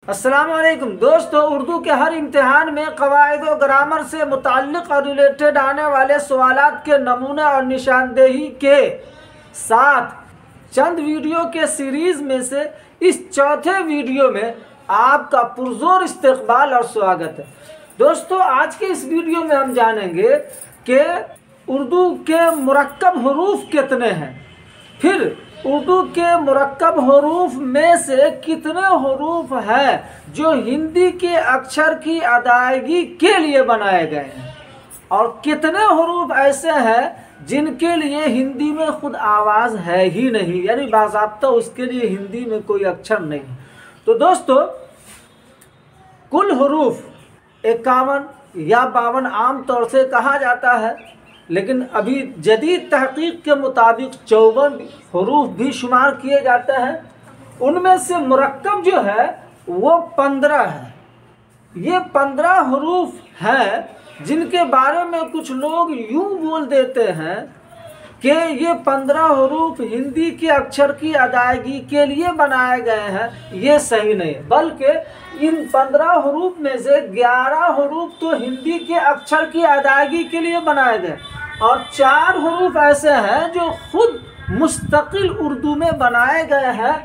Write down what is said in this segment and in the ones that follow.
अस्सलाम वालेकुम दोस्तों, उर्दू के हर इम्तिहान में क़वाइद व ग्रामर से मुताल्लिक़ और रिलेटेड आने वाले सवालात के नमूने और निशानदेही के साथ चंद वीडियो के सीरीज़ में से इस चौथे वीडियो में आपका पुरज़ोर इस्तक़बाल और स्वागत है। दोस्तों, आज के इस वीडियो में हम जानेंगे कि उर्दू के मुरक्कब हरूफ कितने हैं, फिर उर्दू के मुरक्कब हरूफ में से कितने हरूफ हैं जो हिंदी के अक्षर की अदायगी के लिए बनाए गए हैं और कितने हरूफ ऐसे हैं जिनके लिए हिंदी में खुद आवाज़ है ही नहीं, यानी बाज़ाब्ता उसके लिए हिंदी में कोई अक्षर नहीं। तो दोस्तों, कुल हरूफ 51 या 52 आम तौर से कहा जाता है, लेकिन अभी जदीद तहकीक के मुताबिक 54 हरूफ भी शुमार किए जाते हैं। उनमें से मुरक्कब जो है वो 15 है। ये 15 हरूफ हैं जिनके बारे में कुछ लोग यूँ बोल देते हैं कि ये 15 हरूफ हिंदी के अक्षर की अदायगी के लिए बनाए गए हैं। ये सही नहीं, बल्कि इन 15 हरूफ में से 11 हरूफ तो हिंदी के अक्षर की अदायगी के लिए बनाए गए और 4 हरूफ ऐसे हैं जो खुद मुस्तकिल उर्दू में बनाए गए हैं,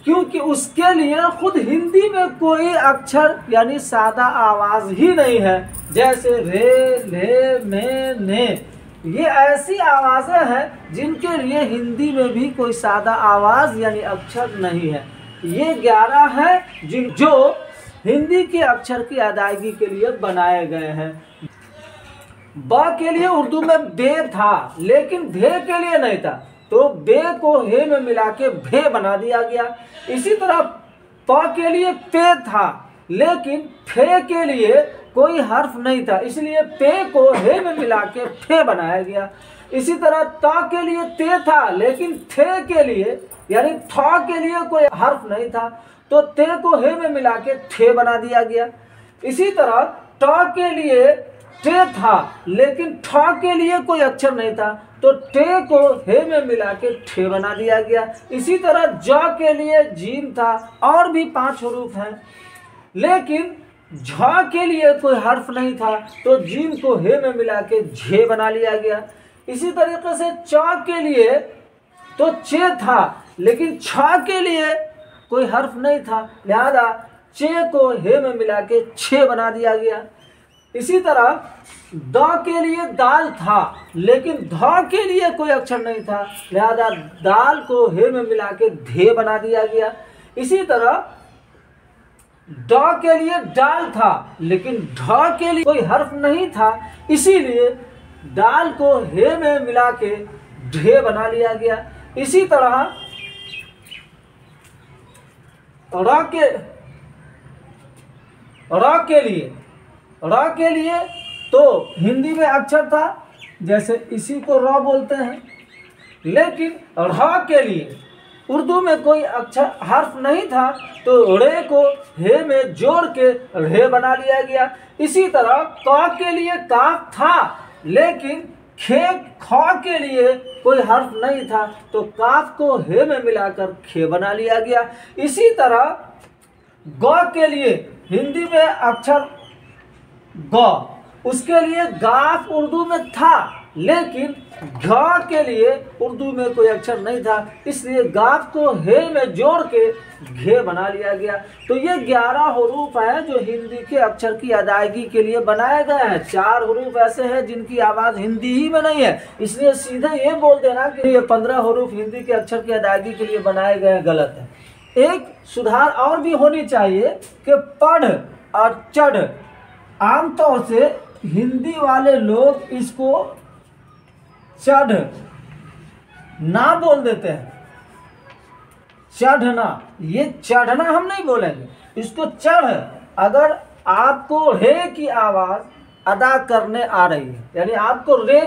क्योंकि उसके लिए खुद हिंदी में कोई अक्षर यानी सादा आवाज़ ही नहीं है। जैसे रे, ले, में, ने, ये ऐसी आवाज़ें हैं जिनके लिए हिंदी में भी कोई सादा आवाज़ यानी अक्षर नहीं है। ये 11 हैं जो हिंदी के अक्षर की अदायगी के लिए बनाए गए हैं। ब के लिए उर्दू में बे था, लेकिन भे के लिए नहीं था, तो बे को हे में मिला के भे बना दिया गया। इसी तरह प के लिए पे था, लेकिन फे के लिए कोई हर्फ नहीं था, इसलिए पे को हे में मिला के फे बनाया गया। इसी तरह ता के लिए ते था, लेकिन थे के लिए यानी था के लिए कोई हर्फ नहीं था, तो ते को हे में मिला के थे बना दिया गया। इसी तरह टा के लिए टे था, लेकिन ठा के लिए कोई अक्षर नहीं था, तो टे को हे में मिला के ठे बना दिया गया। इसी तरह जा के लिए जीम था। और भी 5 हरूफ हैं, लेकिन झा के लिए कोई हर्फ नहीं था, तो जीम को हे में मिला के झे बना लिया गया। इसी तरीके से चा के लिए तो चे था, लेकिन छा के लिए कोई हर्फ नहीं था, लिहाजा चे को हे में मिला के छे बना दिया गया। इसी तरह द के लिए दाल था, लेकिन ध के लिए कोई अक्षर नहीं था, लिहाजा दाल को हे में मिला के धे बना दिया गया। इसी तरह ड के लिए डाल था, लेकिन ढ के लिए कोई हर्फ नहीं था, इसीलिए डाल को हे में मिला के ढे बना लिया गया। इसी तरह र के लिए तो हिंदी में अक्षर था, जैसे इसी को र बोलते हैं, लेकिन र के लिए उर्दू में कोई अक्षर हर्फ नहीं था, तो रे को हे में जोड़ के रे बना लिया गया। इसी तरह क के लिए काफ था, लेकिन ख के लिए कोई हर्फ नहीं था, तो काफ को हे में मिलाकर खे बना लिया गया। इसी तरह ग के लिए हिंदी में अक्षर ग, उसके लिए गाफ उर्दू में था, लेकिन घ के लिए उर्दू में कोई अक्षर नहीं था, इसलिए गाफ को हे में जोड़ के घे बना लिया गया। तो ये 11 हरूफ हैं जो हिंदी के अक्षर की अदायगी के लिए बनाए गए हैं। 4 हरूफ ऐसे हैं जिनकी आवाज़ हिंदी ही में नहीं है, इसलिए सीधे ये बोल देना कि ये 15 हरूफ हिंदी के अक्षर की अदायगी के लिए बनाए गए हैं, गलत है। एक सुधार और भी होनी चाहिए कि पढ़ और चढ़, आमतौर से हिंदी वाले लोग इसको चढ़ ना बोल देते हैं। चढ़ना, ये चढ़ना हम नहीं बोलेंगे, इसको चढ़। अगर आपको रे की आवाज़ अदा करने आ रही है, यानी आपको रे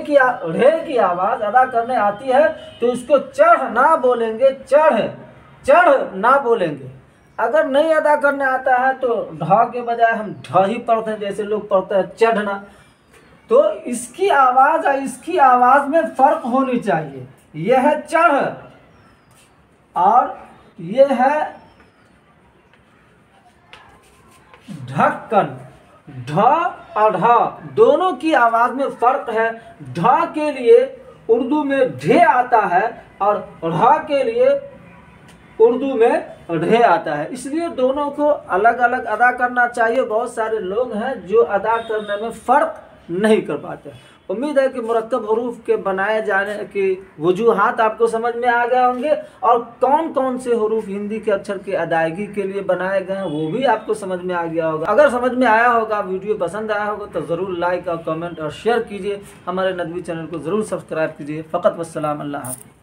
की आवाज़ अदा करने आती है, तो इसको चढ़ ना बोलेंगे, चढ़ ना बोलेंगे। अगर नहीं अदा करने आता है तो ढ के बजाय हम ढ ही पढ़ते हैं, जैसे लोग पढ़ते हैं चढ़ना। तो इसकी आवाज़ और इसकी आवाज़ में फ़र्क होनी चाहिए। यह है चढ़ और यह है ढक्कन। ढ और ढ दोनों की आवाज में फर्क है। ढ के लिए उर्दू में ढे आता है और ढ के लिए उर्दू में ढे आता है, इसलिए दोनों को अलग अलग अदा करना चाहिए। बहुत सारे लोग हैं जो अदा करने में फ़र्क नहीं कर पाते। उम्मीद है कि मुरक्कब हरूफ के बनाए जाने की वजूहात आपको समझ में आ गए होंगे और कौन कौन से हरूफ हिंदी के अक्षर की अदायगी के लिए बनाए गए हैं वो भी आपको समझ में आ गया होगा। अगर समझ में आया होगा, वीडियो पसंद आया होगा तो ज़रूर लाइक और कमेंट और शेयर कीजिए। हमारे नदवी चैनल को ज़रूर सब्सक्राइब कीजिए। फ़कत वस्सलाम, अल्लाह हाफ़िज़।